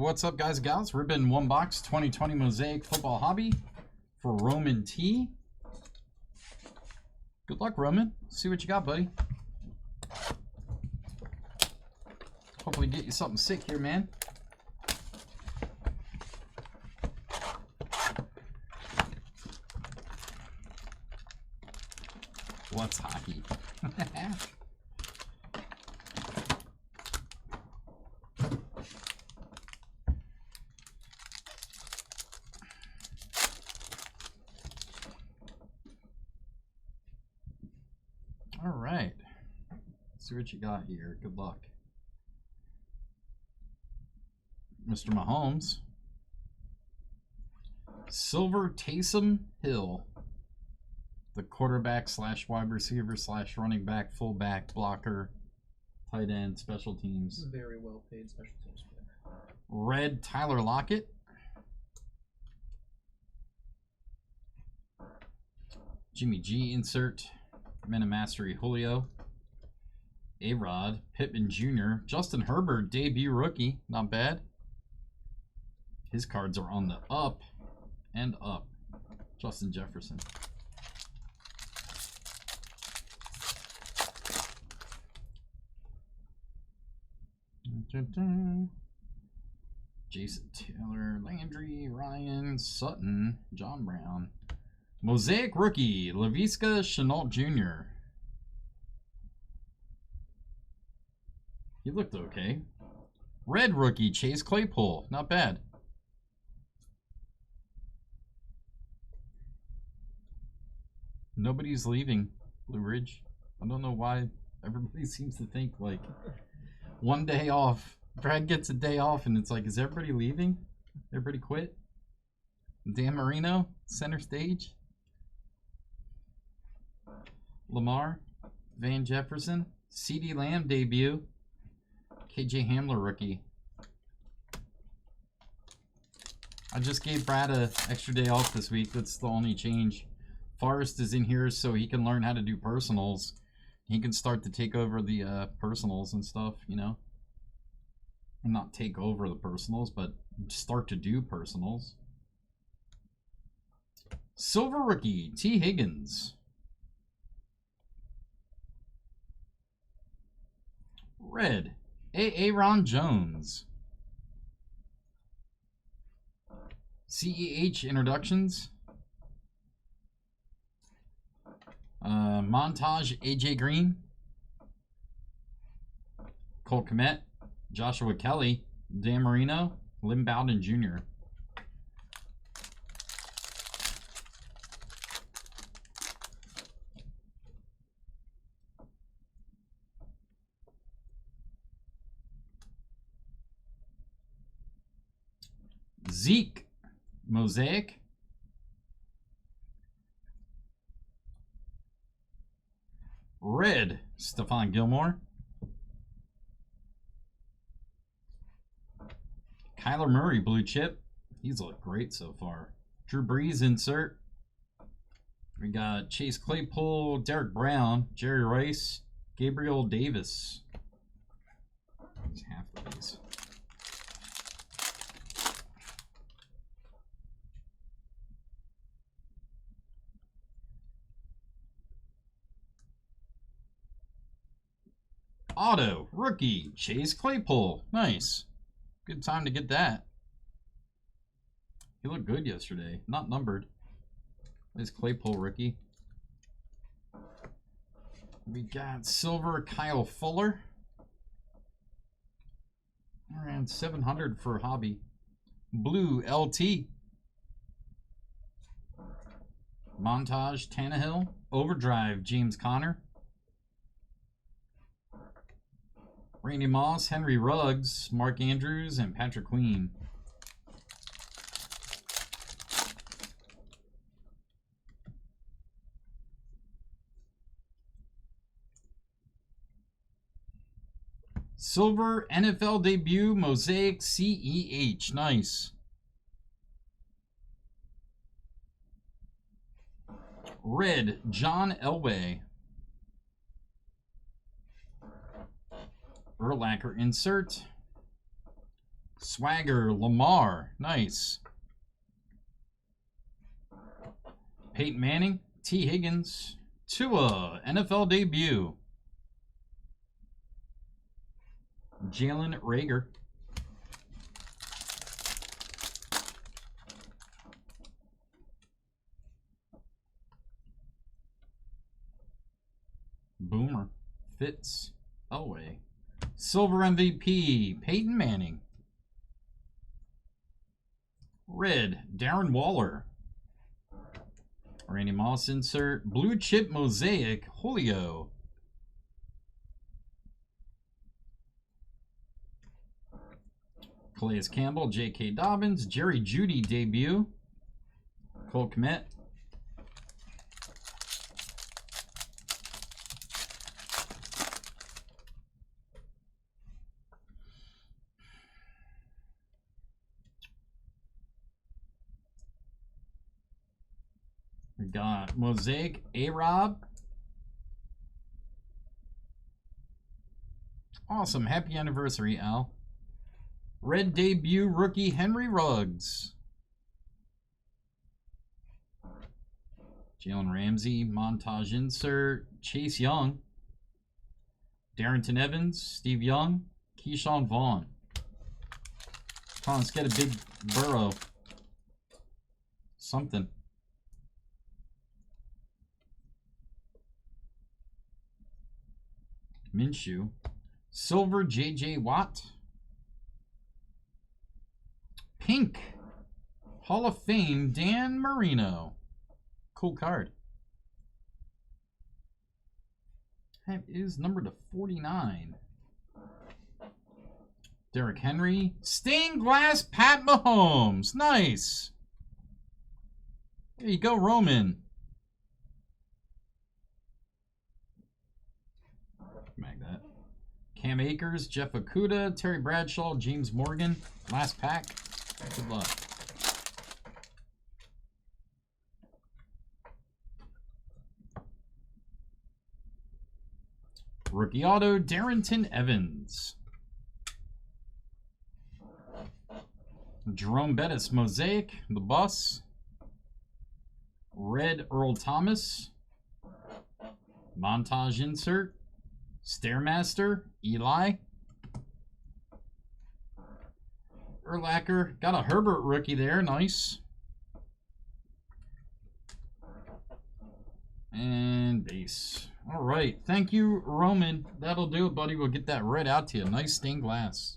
what's up, guys and gals? Ribbon 1 box 2020 Mosaic Football Hobby for Roman T. Good luck, Roman. See what you got, buddy. Hopefully get you something sick here, man. What's hockey? All right. Let's see what you got here. Good luck. Mr. Mahomes. Silver Taysom Hill. The quarterback slash wide receiver slash running back, fullback, blocker, tight end, special teams. Very well paid special teams player. Red Tyler Lockett. Jimmy G insert. Men of Mastery Julio. A-Rod. Pittman Jr. Justin Herbert, debut rookie. Not bad. His cards are on the up and up. Justin Jefferson. Jason Taylor, Landry, Ryan, Sutton, John Brown. Mosaic rookie, Laviska Shenault Jr. He looked okay. Red rookie, Chase Claypool. Not bad. Nobody's leaving Blue Ridge. I don't know why everybody seems to think like one day off. Brad gets a day off and it's like, is everybody leaving? Everybody quit? Dan Marino, center stage. Lamar, Van Jefferson, CeeDee Lamb debut, KJ Hamler rookie. I just gave Brad an extra day off this week. That's the only change. Forrest is in here so he can learn how to do personals. He can start to take over the personals and stuff, you know. Not take over the personals, but start to do personals. Silver rookie, T. Higgins. Red, Aaron Jones. CEH introductions. Montage, AJ Green. Cole Kmet. Joshua Kelly. Dan Marino. Lynn Bowden Jr. Zeke, Mosaic. Red, Stephon Gilmore. Kyler Murray, blue chip. He's looked great so far. Drew Brees insert. We got Chase Claypool, Derek Brown, Jerry Rice, Gabriel Davis. There's half of these. Auto, rookie, Chase Claypool. Nice. Good time to get that. He looked good yesterday. Not numbered. Nice Claypool rookie. We got silver Kyle Fuller. Around 700 for hobby. Blue LT. Montage Tannehill. Overdrive James Conner. Randy Moss, Henry Ruggs, Mark Andrews, and Patrick Queen. Silver NFL debut, Mosaic CEH. Nice. Red, John Elway. Urlacher insert. Swagger, Lamar. Nice. Peyton Manning, T. Higgins. Tua, NFL debut. Jalen Reagor. Boomer. Fitz. Elway. Silver MVP. Peyton Manning. Red. Darren Waller. Randy Moss insert. Blue chip mosaic. Julio. Calais Campbell. J.K. Dobbins. Jerry Jeudy debut. Cole Kmet. We got Mosaic, A-Rob. Awesome. Happy anniversary, Al. Red debut rookie Henry Ruggs. Jalen Ramsey, montage insert. Chase Young. Darrington Evans, Steve Young, Keyshawn Vaughn. Come on, let's get a big Burrow. Something. Minshew. Silver J.J. Watt. Pink. Hall of Fame Dan Marino. Cool card. That is numbered to 49. Derrick Henry. Stained glass Pat Mahomes. Nice. There you go, Roman. Mag that. Cam Akers, Jeff Okudah, Terry Bradshaw, James Morgan. Last pack. Good luck. Rookie auto, Darrington Evans. Jerome Bettis, Mosaic, the bus. Red Earl Thomas. Montage insert. Stairmaster, Eli. Urlacher, got a Herbert rookie there, nice. And base. All right, thank you, Roman. That'll do it, buddy. We'll get that red out to you. Nice stained glass.